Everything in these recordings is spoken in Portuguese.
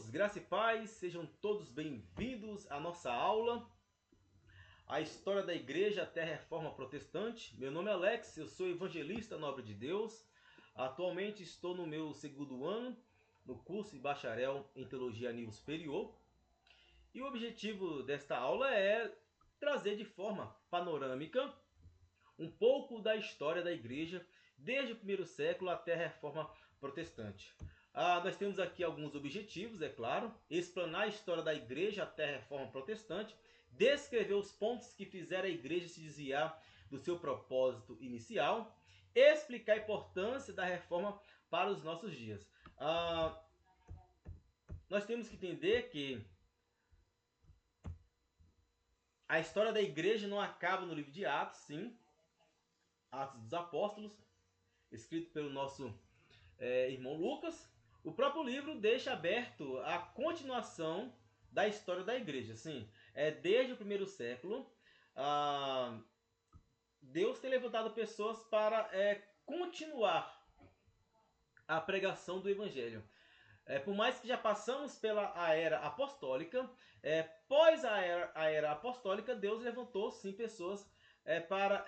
Graça e paz, sejam todos bem-vindos à nossa aula, a história da Igreja até a Reforma Protestante. Meu nome é Alex, eu sou evangelista nobre de Deus. Atualmente estou no meu segundo ano, no curso de bacharel em Teologia a nível superior. E o objetivo desta aula é trazer de forma panorâmica um pouco da história da Igreja, desde o primeiro século até a Reforma Protestante. Nós temos aqui alguns objetivos, é claro: explanar a história da Igreja até a Reforma Protestante, descrever os pontos que fizeram a Igreja se desviar do seu propósito inicial, explicar a importância da Reforma para os nossos dias. Nós temos que entender que a história da Igreja não acaba no livro de Atos, sim, Atos dos Apóstolos, escrito pelo nosso irmão Lucas. O próprio livro deixa aberto a continuação da história da igreja. Sim, desde o primeiro século, Deus tem levantado pessoas para continuar a pregação do evangelho. Por mais que já passamos pela era apostólica, pós a era apostólica, Deus levantou sim pessoas para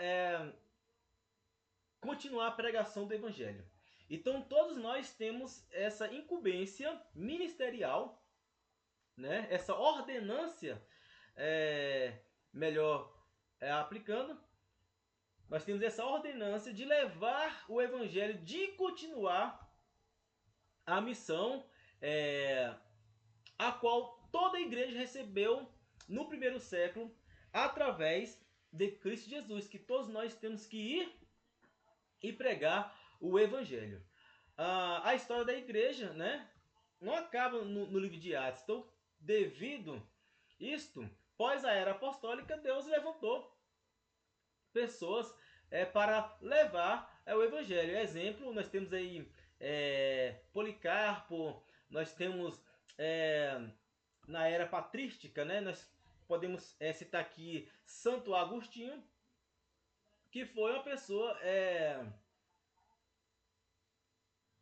continuar a pregação do evangelho. Então todos nós temos essa incumbência ministerial, né? Essa ordenância, aplicando, nós temos essa ordenância de levar o evangelho, de continuar a missão a qual toda a igreja recebeu no primeiro século através de Cristo Jesus, que todos nós temos que ir e pregar o evangelho. A história da igreja, né, não acaba no livro de Atos. Então, devido isto, pós a era apostólica, Deus levantou pessoas para levar o evangelho. Exemplo, nós temos aí Policarpo, nós temos na era patrística, né, nós podemos citar aqui Santo Agostinho, que foi uma pessoa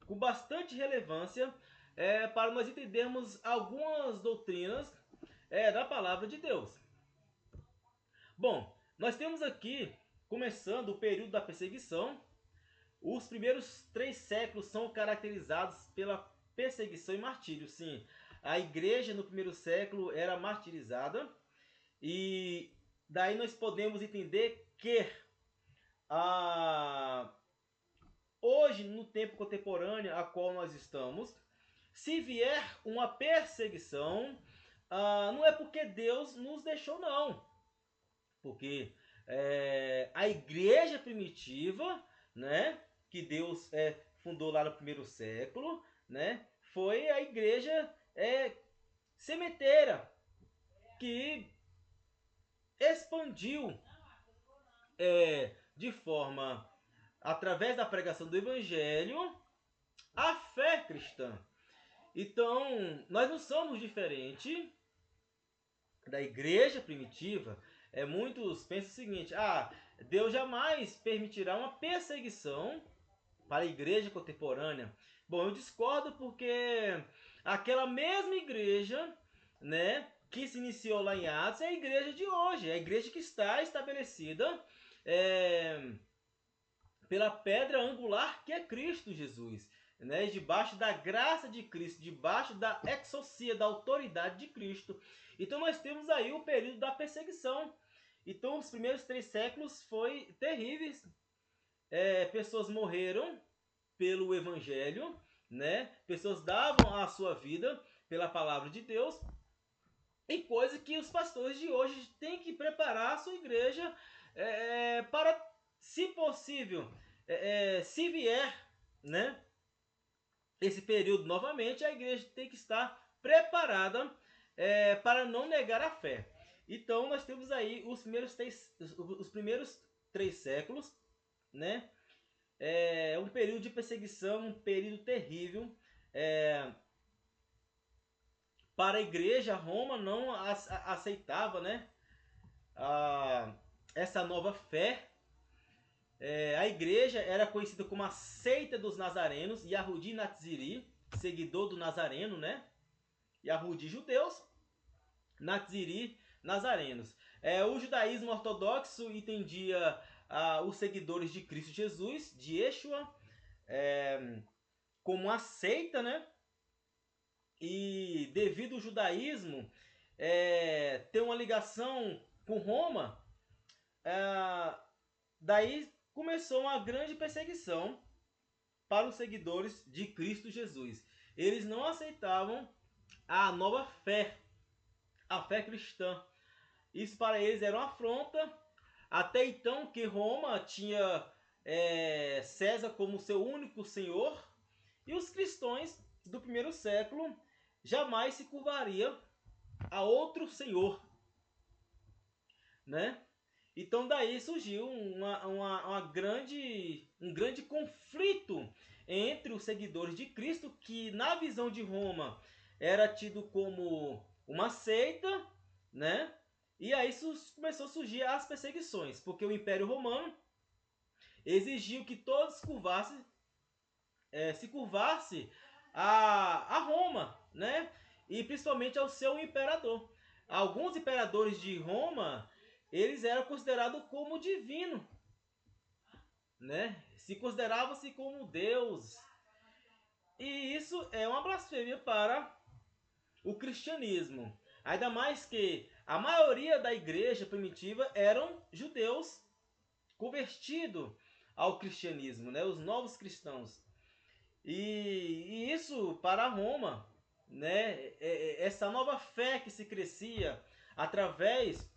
com bastante relevância para nós entendermos algumas doutrinas da palavra de Deus. Bom, nós temos aqui, começando o período da perseguição. Os primeiros 3 séculos são caracterizados pela perseguição e martírio. Sim, a igreja no primeiro século era martirizada, e daí nós podemos entender que hoje, no tempo contemporâneo a qual nós estamos, se vier uma perseguição, não é porque Deus nos deixou, não. Porque a igreja primitiva, né, que Deus fundou lá no primeiro século, né, foi a igreja sementeira, que expandiu de forma, através da pregação do evangelho, a fé cristã. Então, nós não somos diferentes da igreja primitiva. Muitos pensam o seguinte: Deus jamais permitirá uma perseguição para a igreja contemporânea. Bom, eu discordo, porque aquela mesma igreja, né, que se iniciou lá em Atos é a igreja de hoje, é a igreja que está estabelecida pela pedra angular, que é Cristo Jesus, né? Debaixo da graça de Cristo, debaixo da exousia, da autoridade de Cristo. Então nós temos aí o período da perseguição. Então os primeiros 3 séculos foi terríveis. Pessoas morreram pelo evangelho, né? Pessoas davam a sua vida pela palavra de Deus. E coisa que os pastores de hoje têm que preparar a sua igreja para, se possível, se vier, né, esse período novamente, a igreja tem que estar preparada para não negar a fé. Então nós temos aí os primeiros 3 séculos, né, um período de perseguição, um período terrível. Para a igreja, Roma não aceitava, né, essa nova fé. A igreja era conhecida como a seita dos nazarenos, Yahudi Natziri, seguidor do Nazareno, né? Yahudi judeus, Naziri nazarenos. O judaísmo ortodoxo entendia os seguidores de Cristo Jesus, de Yeshua, como uma seita, né? E devido ao judaísmo ter uma ligação com Roma, daí começou uma grande perseguição para os seguidores de Cristo Jesus. Eles não aceitavam a nova fé, a fé cristã. Isso para eles era uma afronta. Até então que Roma tinha César como seu único senhor, e os cristãos do primeiro século jamais se curvariam a outro senhor, né? Então daí surgiu um grande conflito entre os seguidores de Cristo, que na visão de Roma era tido como uma seita, né? E aí começou a surgir as perseguições, porque o Império Romano exigiu que todos se curvassem a Roma, né? E principalmente ao seu imperador. Alguns imperadores de Roma, eles eram considerados como divinos, né? Se consideravam-se como Deus. E isso é uma blasfêmia para o cristianismo. Ainda mais que a maioria da igreja primitiva eram judeus convertidos ao cristianismo, né? Os novos cristãos. E isso para Roma, né? Essa nova fé que se crescia através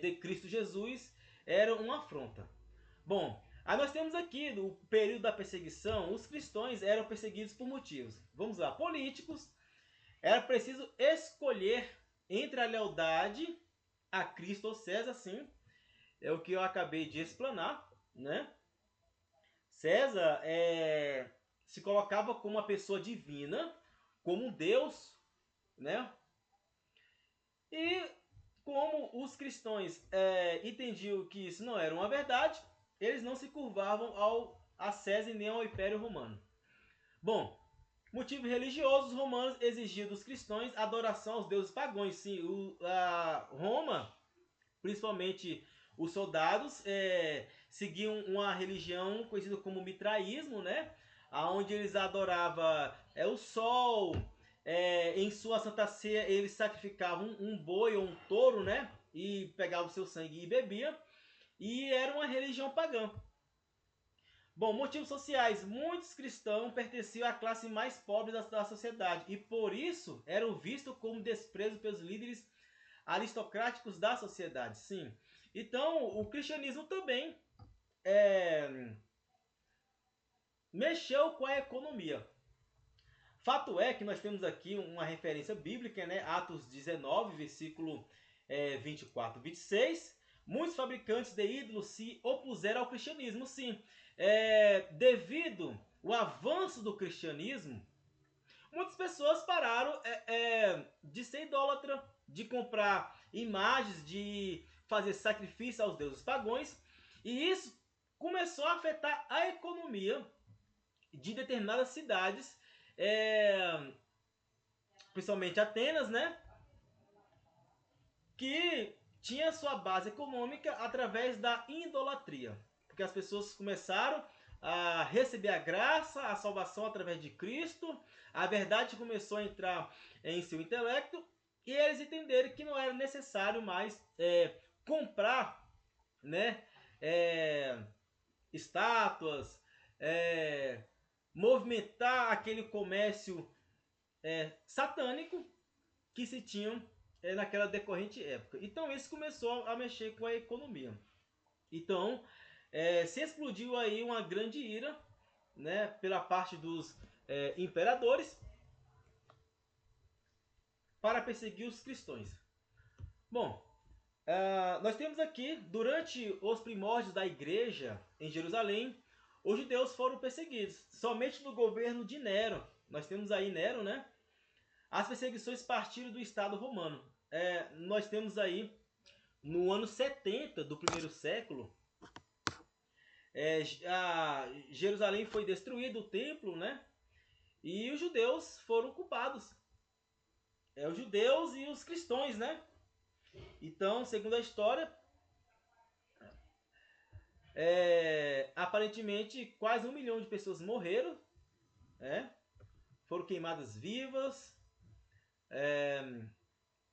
de Cristo Jesus era uma afronta. Bom, aí nós temos aqui no período da perseguição, os cristãos eram perseguidos por motivos, vamos lá, políticos. Era preciso escolher entre a lealdade a Cristo ou César, sim, é o que eu acabei de explanar, né? César se colocava como uma pessoa divina, como um Deus, né? E como os cristãos entendiam que isso não era uma verdade, eles não se curvavam a César nem ao Império Romano. Bom, motivo religioso, os romanos exigiam dos cristãos adoração aos deuses pagãos. Sim, Roma, principalmente os soldados, seguiam uma religião conhecida como mitraísmo, né? Onde eles adoravam o sol. Em sua Santa Ceia eles sacrificavam um boi ou um touro, né? E pegavam o seu sangue e bebia. E era uma religião pagã. Bom, motivos sociais. Muitos cristãos pertenciam à classe mais pobre da sociedade e por isso eram vistos como desprezo pelos líderes aristocráticos da sociedade. Sim. Então, o cristianismo também mexeu com a economia. Fato é que nós temos aqui uma referência bíblica, né? Atos 19, versículo 24 e 26. Muitos fabricantes de ídolos se opuseram ao cristianismo, sim. Devido ao avanço do cristianismo, muitas pessoas pararam de ser idólatra, de comprar imagens, de fazer sacrifício aos deuses pagãos. E isso começou a afetar a economia de determinadas cidades, principalmente Atenas, né? Que tinha sua base econômica através da idolatria. Porque as pessoas começaram a receber a graça, a salvação através de Cristo, a verdade começou a entrar em seu intelecto e eles entenderam que não era necessário mais comprar, né, estátuas, movimentar aquele comércio satânico que se tinham naquela decorrente época. Então isso começou a mexer com a economia. Então se explodiu aí uma grande ira, né, pela parte dos imperadores para perseguir os cristãos. Bom, nós temos aqui, durante os primórdios da igreja em Jerusalém, os judeus foram perseguidos. Somente no governo de Nero, nós temos aí Nero, né? As perseguições partiram do Estado romano. Nós temos aí, no ano 70 do primeiro século, Jerusalém foi destruído, o templo, né? E os judeus foram culpados os judeus e os cristãos, né? Então, segundo a história, aparentemente quase 1 milhão de pessoas morreram, foram queimadas vivas,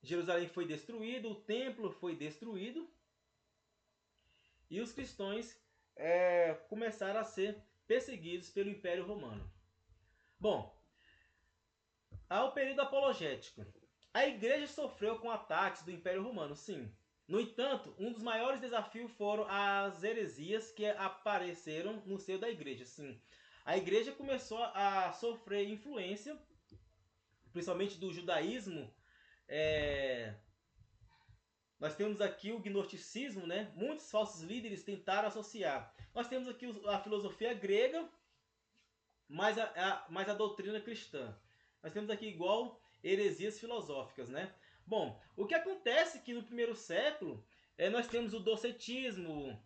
Jerusalém foi destruído, o templo foi destruído e os cristãos começaram a ser perseguidos pelo Império Romano. Bom, ao período apologético, a igreja sofreu com ataques do Império Romano, sim. No entanto, um dos maiores desafios foram as heresias que apareceram no seio da igreja, sim. A igreja começou a sofrer influência, principalmente do judaísmo. Nós temos aqui o gnosticismo, né? Muitos falsos líderes tentaram associar. Nós temos aqui a filosofia grega, mais a doutrina cristã. Nós temos aqui igual heresias filosóficas, né? Bom, o que acontece é que no primeiro século nós temos o docetismo,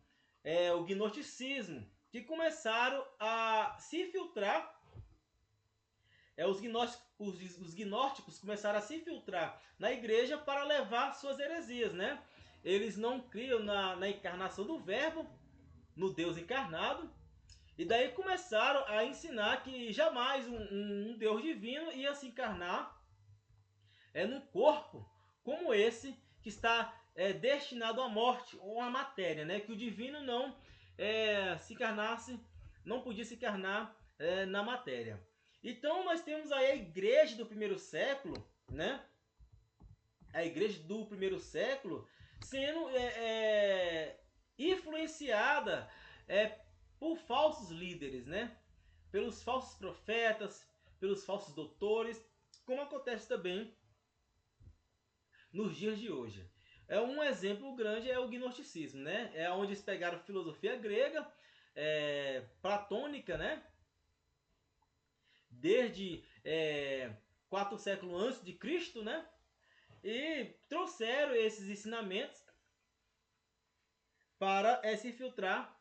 o gnosticismo, que começaram a se filtrar. Os gnósticos começaram a se filtrar na igreja para levar suas heresias, né? Eles não criam na encarnação do Verbo, no Deus encarnado, e daí começaram a ensinar que jamais um Deus divino ia se encarnar num corpo como esse que está destinado à morte ou à matéria, né? Que o divino não se encarnasse, não podia se encarnar na matéria. Então nós temos aí a igreja do primeiro século, né? A igreja do primeiro século sendo influenciada por falsos líderes, né? Pelos falsos profetas, pelos falsos doutores, como acontece também nos dias de hoje. Um exemplo grande é o gnosticismo, né? É onde eles pegaram filosofia grega, platônica, né? Desde 4 séculos antes de Cristo, né? E trouxeram esses ensinamentos para se infiltrar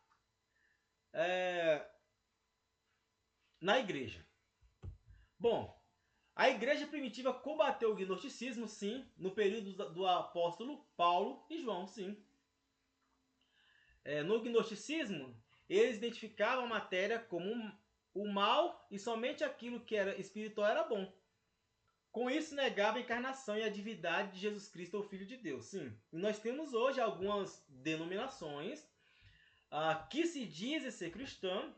na igreja. Bom, a igreja primitiva combateu o gnosticismo, sim, no período do apóstolo Paulo e João, sim. No gnosticismo, eles identificavam a matéria como o mal e somente aquilo que era espiritual era bom. Com isso, negava a encarnação e a divindade de Jesus Cristo, o Filho de Deus. Sim, e nós temos hoje algumas denominações que se dizem ser cristã,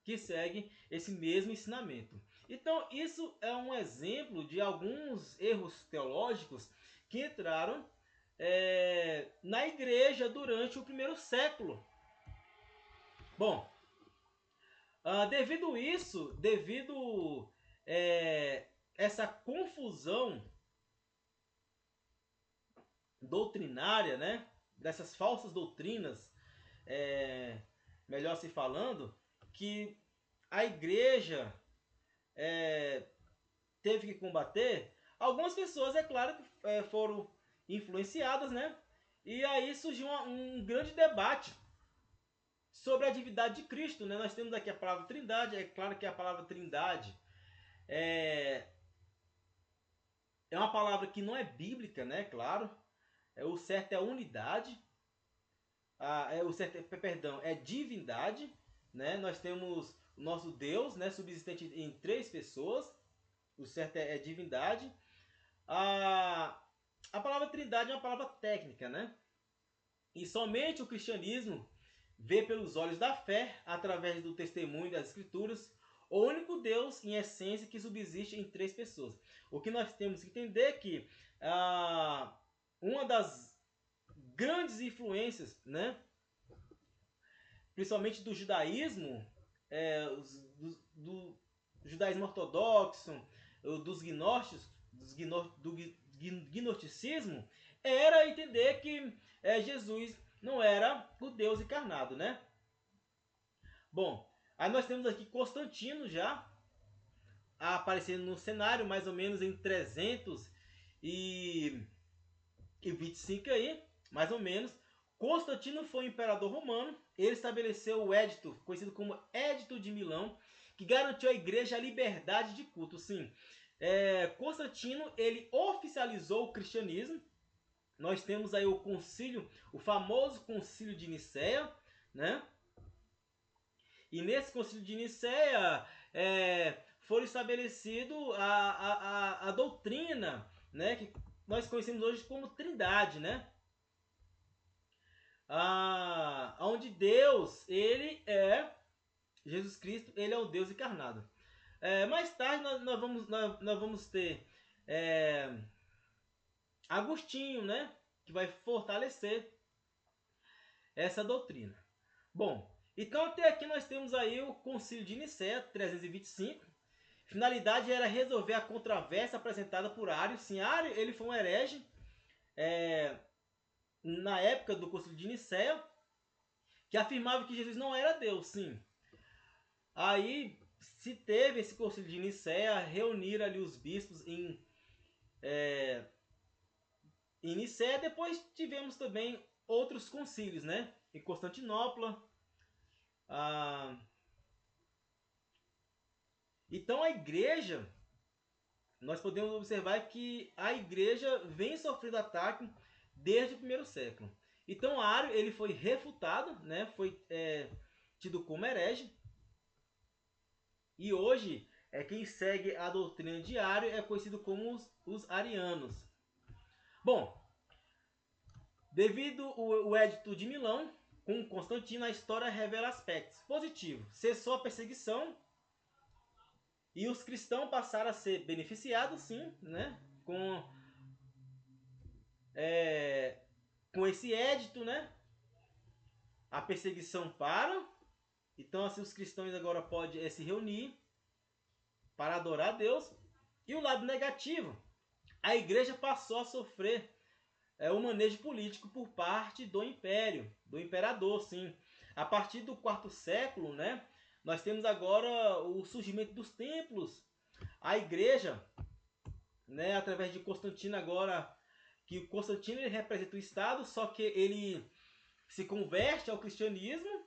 que seguem esse mesmo ensinamento. Então, isso é um exemplo de alguns erros teológicos que entraram na igreja durante o primeiro século. Bom, devido essa confusão doutrinária, né, dessas falsas doutrinas, melhor se falando, que a igreja teve que combater, algumas pessoas, é claro, que foram influenciadas, né? E aí surgiu um grande debate sobre a divindade de Cristo, né? Nós temos aqui a palavra trindade, é claro que a palavra trindade é uma palavra que não é bíblica, né? Claro, o certo é unidade, o certo é divindade, né? Nós temos o nosso Deus, né? Subsistente em 3 pessoas, o certo é divindade. A palavra trindade é uma palavra técnica, né? E somente o cristianismo vê pelos olhos da fé, através do testemunho das escrituras, o único Deus em essência que subsiste em 3 pessoas. O que nós temos que entender é que uma das grandes influências, né, principalmente do judaísmo, do judaísmo ortodoxo, dos gnósticos, do gnosticismo, era entender que Jesus não era o Deus encarnado, né? Bom, aí nós temos aqui Constantino já aparecendo no cenário, mais ou menos em 325 aí, mais ou menos. Constantino foi um imperador romano. Ele estabeleceu o Edito, conhecido como Edito de Milão, que garantiu à igreja a liberdade de culto. Sim, Constantino, ele oficializou o cristianismo. Nós temos aí o concílio, o famoso concílio de Nicéia, né? E nesse concílio de Nicéia foi estabelecido a doutrina, né? Que nós conhecemos hoje como Trindade, né? Onde Deus, ele é Jesus Cristo, ele é o Deus encarnado. Mais tarde nós vamos ter Agostinho, né? Que vai fortalecer essa doutrina. Bom, então até aqui nós temos aí o Concílio de Nicéia, 325. Finalidade era resolver a controvérsia apresentada por Ário. Sim, Ário, ele foi um herege na época do Concílio de Nicéia, que afirmava que Jesus não era Deus, sim. Aí se teve esse Concílio de Nicéia, reunir ali os bispos em Nicéia. Depois tivemos também outros concílios, né? Em Constantinopla. Então a igreja, nós podemos observar que a igreja vem sofrendo ataque desde o primeiro século. Então Ário, ele foi refutado, né? Foi tido como herege. E hoje quem segue a doutrina de Ário é conhecido como os arianos. Bom, devido ao Edito de Milão, com Constantino, a história revela aspectos positivos. Cessou a perseguição e os cristãos passaram a ser beneficiados, sim, né? Com esse edito, né? A perseguição para. Então, assim, os cristãos agora podem se reunir para adorar a Deus. E o lado negativo, a igreja passou a sofrer o manejo político por parte do império, do imperador, sim. A partir do quarto século, né? Nós temos agora o surgimento dos templos. A igreja, né, através de Constantino agora, que o Constantino ele representa o Estado, só que ele se converte ao cristianismo,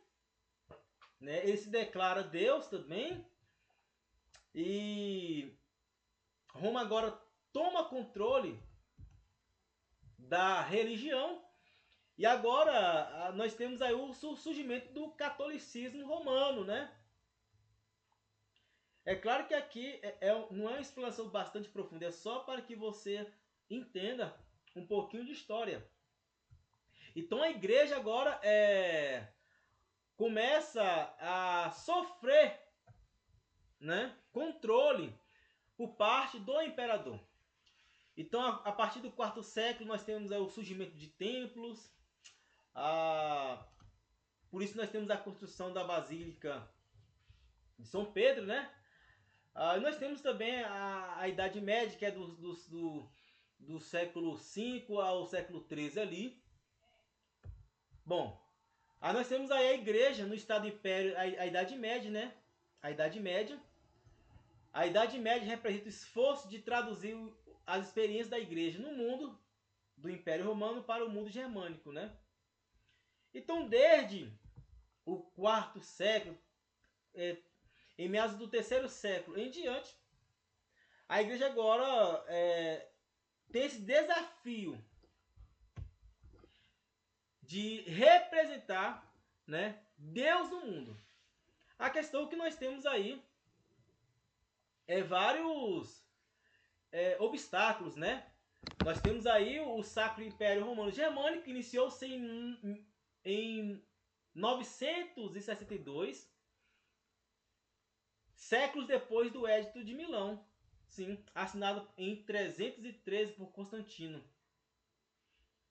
né? Ele se declara Deus também. E Roma agora toma controle da religião. E agora nós temos aí o surgimento do catolicismo romano, né? É claro que aqui não é uma explanação bastante profunda, é só para que você entenda um pouquinho de história. Então a igreja agora começa a sofrer, né, controle por parte do imperador. Então a partir do quarto século nós temos o surgimento de templos. Por isso nós temos a construção da Basílica de São Pedro, né? Nós temos também a Idade Média, que é do século V ao século XIII ali. Bom, nós temos aí a igreja no Estado Império, a Idade Média, né? A Idade Média. A Idade Média representa o esforço de traduzir as experiências da igreja no mundo do Império Romano para o mundo germânico, né? Então, desde o quarto século, em meados do terceiro século em diante, a igreja agora tem esse desafio de representar, né, Deus no mundo. A questão que nós temos aí vários obstáculos, né? Nós temos aí o Sacro Império Romano Germânico, que iniciou-se em 962, séculos depois do Edito de Milão, sim, assinado em 313 por Constantino,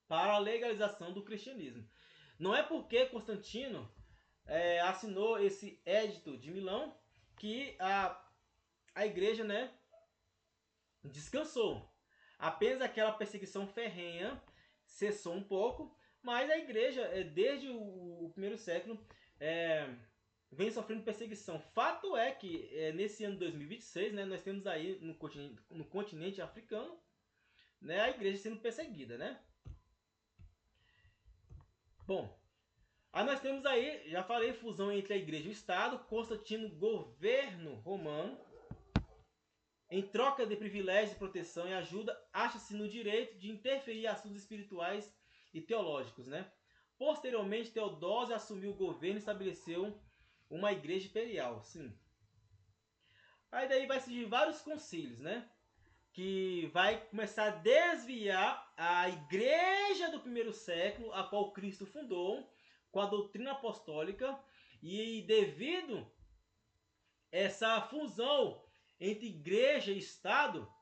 para a legalização do cristianismo. Não é porque Constantino assinou esse Edito de Milão que a igreja, né, descansou. Apenas aquela perseguição ferrenha cessou um pouco, mas a igreja, desde o primeiro século, vem sofrendo perseguição. Fato é que nesse ano de 2026, né, nós temos aí no continente africano, né, a igreja sendo perseguida, né? Bom, aí nós temos aí, já falei, fusão entre a igreja e o Estado, Constantino, governo romano. em troca de privilégios, proteção e ajuda, acha-se no direito de interferir em assuntos espirituais e teológicos, né? Posteriormente, Teodósio assumiu o governo e estabeleceu uma igreja imperial, sim. Aí daí vai surgir vários concílios, né? Que vai começar a desviar a igreja do primeiro século, a qual Cristo fundou, com a doutrina apostólica, e devido a essa fusão entre igreja e Estado,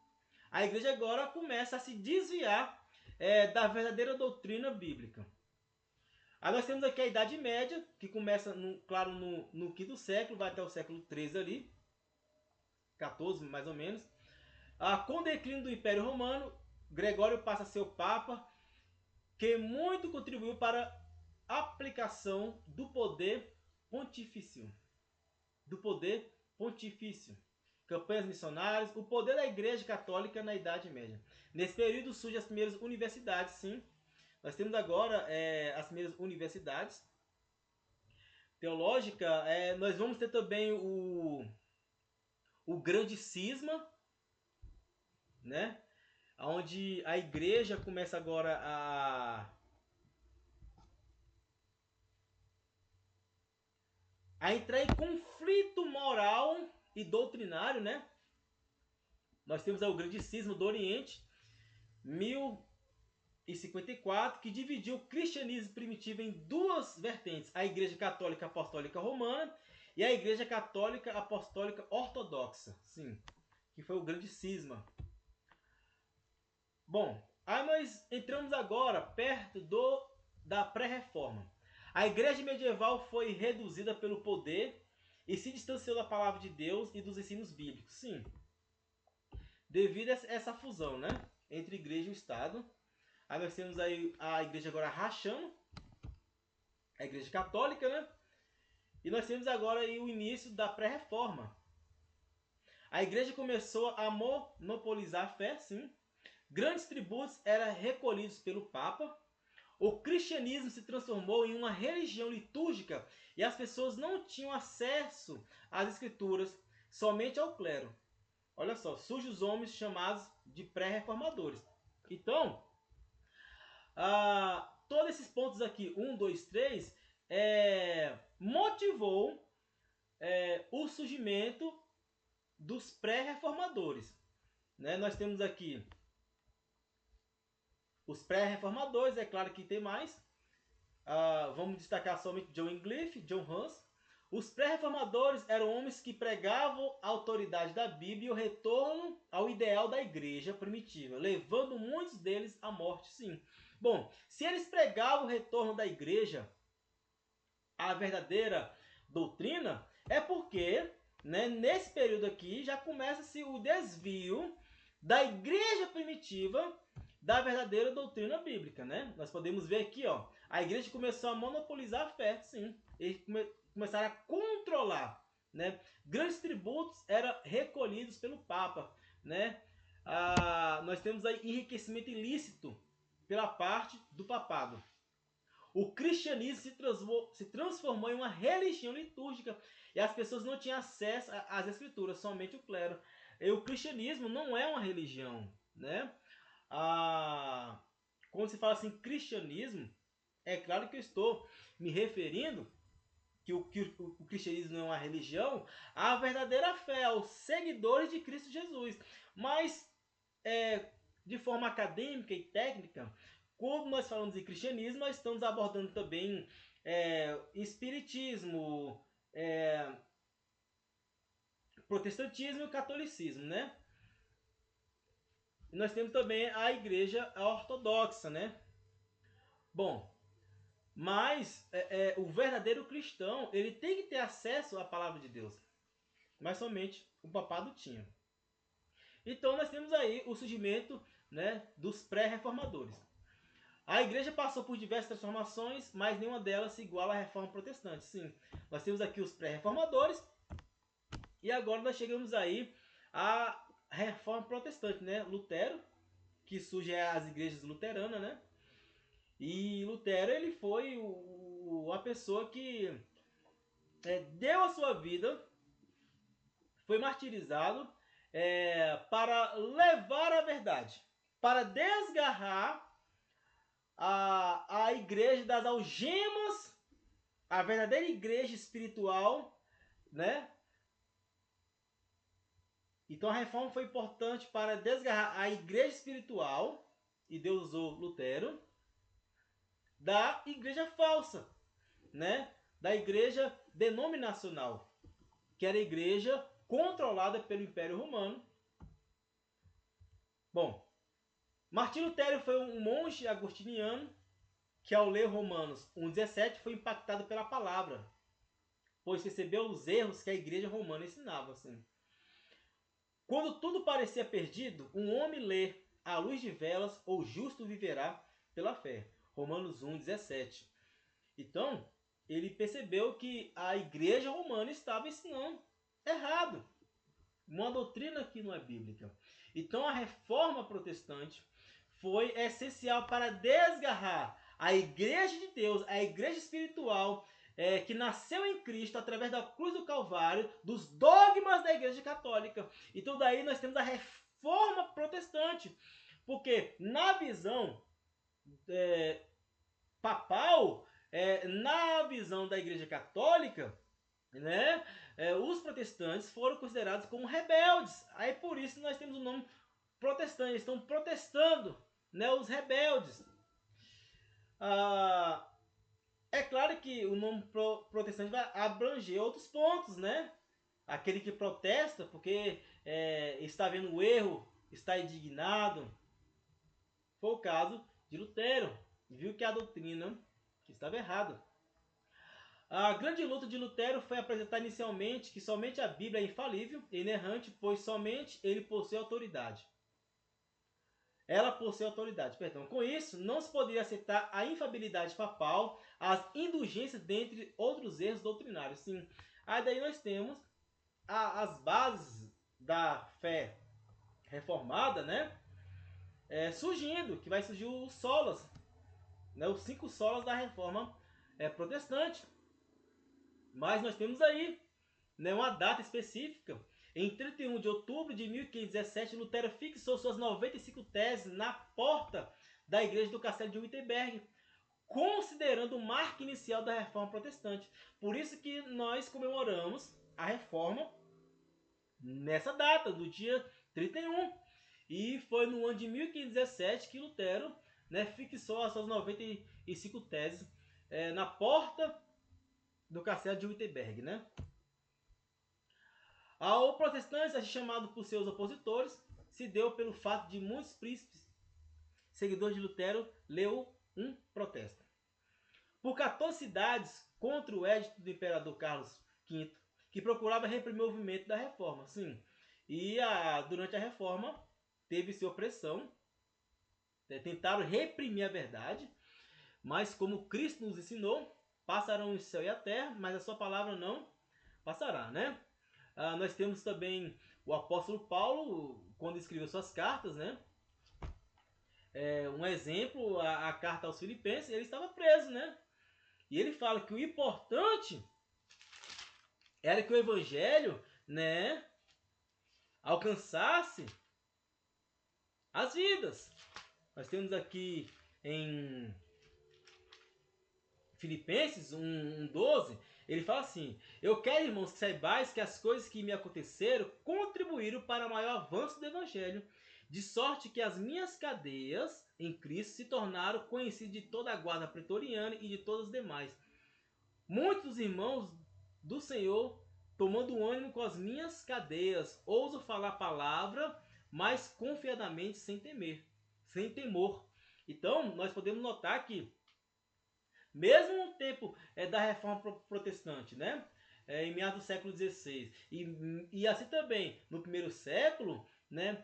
a igreja agora começa a se desviar da verdadeira doutrina bíblica. Aí nós temos aqui a Idade Média, que começa, claro, no quinto século, vai até o século 13 ali, 14 mais ou menos. Com o declínio do Império Romano, Gregório passa a ser o Papa, que muito contribuiu para a aplicação do poder pontifício. Campanhas missionárias, o poder da Igreja Católica na Idade Média. Nesse período surgem as primeiras universidades, sim. Nós temos agora as primeiras universidades teológicas. Nós vamos ter também o grande cisma, né? Onde a igreja começa agora a entrar em conflito moral e doutrinário, né? Nós temos o grande cisma do Oriente, 1054, que dividiu o cristianismo primitivo em duas vertentes: a Igreja Católica Apostólica Romana e a Igreja Católica Apostólica Ortodoxa. Sim, que foi o grande cisma. Bom, aí nós entramos agora perto da pré-reforma. A igreja medieval foi reduzida pelo poder e se distanciou da palavra de Deus e dos ensinos bíblicos. Sim, devido a essa fusão, né, entre igreja e Estado. Aí nós temos aí a igreja agora rachando, a igreja católica, né? E nós temos agora aí o início da pré-reforma. A igreja começou a monopolizar a fé, sim. Grandes tributos eram recolhidos pelo Papa. O cristianismo se transformou em uma religião litúrgica e as pessoas não tinham acesso às escrituras, somente ao clero. Olha só, surgem os homens chamados de pré-reformadores. Então, todos esses pontos aqui, 1, 2, 3, motivou o surgimento dos pré-reformadores. Né? Nós temos aqui os pré-reformadores, é claro que tem mais. Vamos destacar somente John Wycliffe, John Hus. Os pré-reformadores eram homens que pregavam a autoridade da Bíblia e o retorno ao ideal da igreja primitiva, levando muitos deles à morte, sim. Bom, se eles pregavam o retorno da igreja à verdadeira doutrina, é porque, né, nesse período aqui já começa-se o desvio da igreja primitiva da verdadeira doutrina bíblica, né? Nós podemos ver aqui, ó, a igreja começou a monopolizar a fé, sim. Eles começaram a controlar, né? Grandes tributos eram recolhidos pelo Papa, né? Nós temos aí enriquecimento ilícito pela parte do papado. O cristianismo se transformou em uma religião litúrgica e as pessoas não tinham acesso às escrituras, somente o clero. E o cristianismo não é uma religião, né? Quando se fala assim cristianismo, é claro que eu estou me referindo que o cristianismo não é uma religião, à verdadeira fé, aos seguidores de Cristo Jesus. Mas, de forma acadêmica e técnica, quando nós falamos de cristianismo, nós estamos abordando também espiritismo, protestantismo e catolicismo, né? E nós temos também a igreja ortodoxa, né? Bom, mas o verdadeiro cristão, ele tem que ter acesso à palavra de Deus. Mas somente o papado tinha. Então nós temos aí o surgimento, né, dos pré-reformadores. A igreja passou por diversas transformações, mas nenhuma delas se iguala à reforma protestante. Sim, nós temos aqui os pré-reformadores e agora nós chegamos aí à reforma protestante, né? Lutero, que surge as igrejas luteranas, né? E Lutero, ele foi a pessoa que deu a sua vida, foi martirizado para levar a verdade, para desgarrar a igreja das algemas, a verdadeira igreja espiritual, né? Então a reforma foi importante para desgarrar a igreja espiritual, e Deus usou Lutero, da igreja falsa, né? Da igreja denominacional, que era a igreja controlada pelo Império Romano. Bom, Martinho Lutero foi um monge agostiniano que, ao ler Romanos 1,17, foi impactado pela palavra, pois percebeu os erros que a igreja romana ensinava. Assim. Quando tudo parecia perdido, um homem lê à luz de velas, o justo viverá pela fé. Romanos 1,17. Então, ele percebeu que a igreja romana estava ensinando errado. Uma doutrina que não é bíblica. Então, a reforma protestante foi essencial para desgarrar a igreja de Deus, a igreja espiritual, que nasceu em Cristo através da cruz do Calvário, dos dogmas da igreja católica. Então daí nós temos a reforma protestante, porque na visão papal, na visão da igreja católica, né, os protestantes foram considerados como rebeldes. Aí por isso nós temos o nome protestante, eles estão protestando, né, os rebeldes. É claro que o nome protestante vai abranger outros pontos, né? Aquele que protesta porque está vendo o erro, está indignado. Foi o caso de Lutero. Viu que a doutrina estava errada. A grande luta de Lutero foi apresentar inicialmente que somente a Bíblia é infalível e inerrante, pois somente ele possui autoridade. Ela possui autoridade, perdão. Com isso, não se poderia aceitar a infabilidade papal, as indulgências, dentre outros erros doutrinários. Sim. Aí daí nós temos as bases da fé reformada, né? Surgindo, que vai surgir os solas, né? Os 5 solas da reforma protestante. Mas nós temos aí, né, uma data específica. Em 31 de outubro de 1517, Lutero fixou suas 95 teses na porta da igreja do castelo de Wittenberg, considerando o marco inicial da reforma protestante. Por isso que nós comemoramos a reforma nessa data, do dia 31. E foi no ano de 1517 que Lutero, né, fixou as suas 95 teses na porta do castelo de Wittenberg, né? Ao protestante, chamado por seus opositores, se deu pelo fato de muitos príncipes, seguidores de Lutero, leu um protesto. Por 14 cidades contra o edito do imperador Carlos V, que procurava reprimir o movimento da reforma. Sim. E durante a reforma, teve-se opressão, tentaram reprimir a verdade, mas como Cristo nos ensinou, passarão o céu e a terra, mas a sua palavra não passará, né? Nós temos também o apóstolo Paulo, quando escreveu suas cartas, né? Um exemplo, a carta aos Filipenses, ele estava preso, né? E ele fala que o importante era que o evangelho, né, alcançasse as vidas. Nós temos aqui em Filipenses 1:12, ele fala assim: eu quero, irmãos, que saibais que as coisas que me aconteceram contribuíram para o maior avanço do evangelho, de sorte que as minhas cadeias em Cristo se tornaram conhecidas de toda a guarda pretoriana e de todos os demais. Muitos irmãos do Senhor, tomando ânimo com as minhas cadeias, ouso falar a palavra, mas confiadamente, sem temer, sem temor. Então, nós podemos notar que mesmo no tempo da reforma protestante, né? Em meados do século XVI, e assim também no primeiro século, né?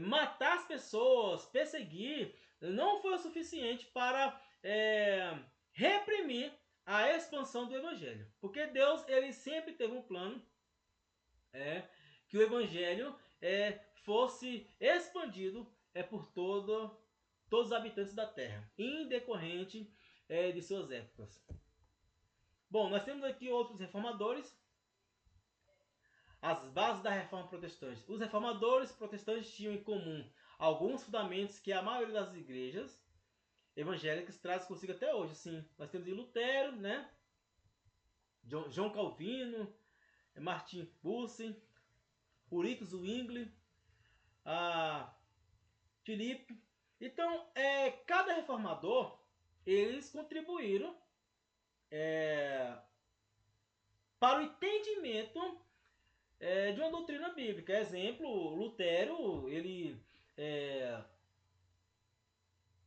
Matar as pessoas, perseguir, não foi o suficiente para reprimir a expansão do evangelho. Porque Deus, ele sempre teve um plano que o evangelho fosse expandido por todos os habitantes da terra, indecorrente de suas épocas. Bom, nós temos aqui outros reformadores. as bases da reforma protestante. Os reformadores protestantes tinham em comum alguns fundamentos que a maioria das igrejas evangélicas traz consigo até hoje. Sim, nós temos Lutero, né? João Calvino, Martin Bucer, Ulrich Zwingli, Filipe. Então, cada reformador, eles contribuíram para o entendimento de uma doutrina bíblica. Exemplo, Lutero, ele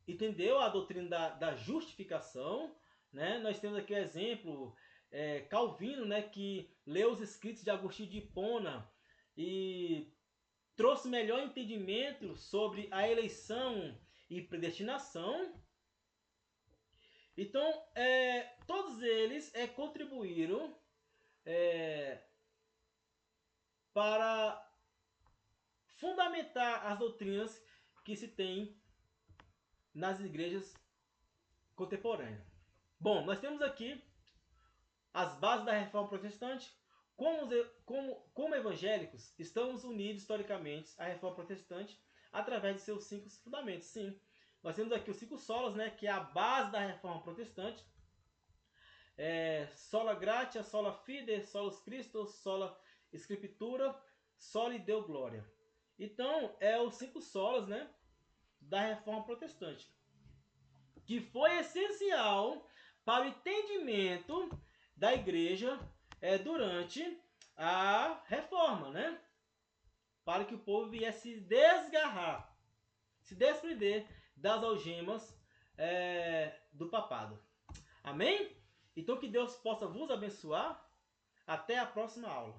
entendeu a doutrina da justificação, né? Nós temos aqui o exemplo, Calvino, né, que leu os escritos de Agostinho de Hipona e trouxe melhor entendimento sobre a eleição e predestinação. Então, todos eles contribuíram para fundamentar as doutrinas que se tem nas igrejas contemporâneas. Bom, nós temos aqui as bases da reforma protestante. Como evangélicos, estamos unidos historicamente à reforma protestante através de seus 5 fundamentos. Sim, nós temos aqui os 5 solas, né, que é a base da reforma protestante. Sola gratia, sola fide, solus Christus, sola scriptura, soli Deo gloria. Então, os 5 solas, né, da reforma protestante, que foi essencial para o entendimento da igreja durante a reforma, né? Para que o povo viesse desgarrar, se desprender das algemas do papado. Amém? Então que Deus possa vos abençoar. Até a próxima aula.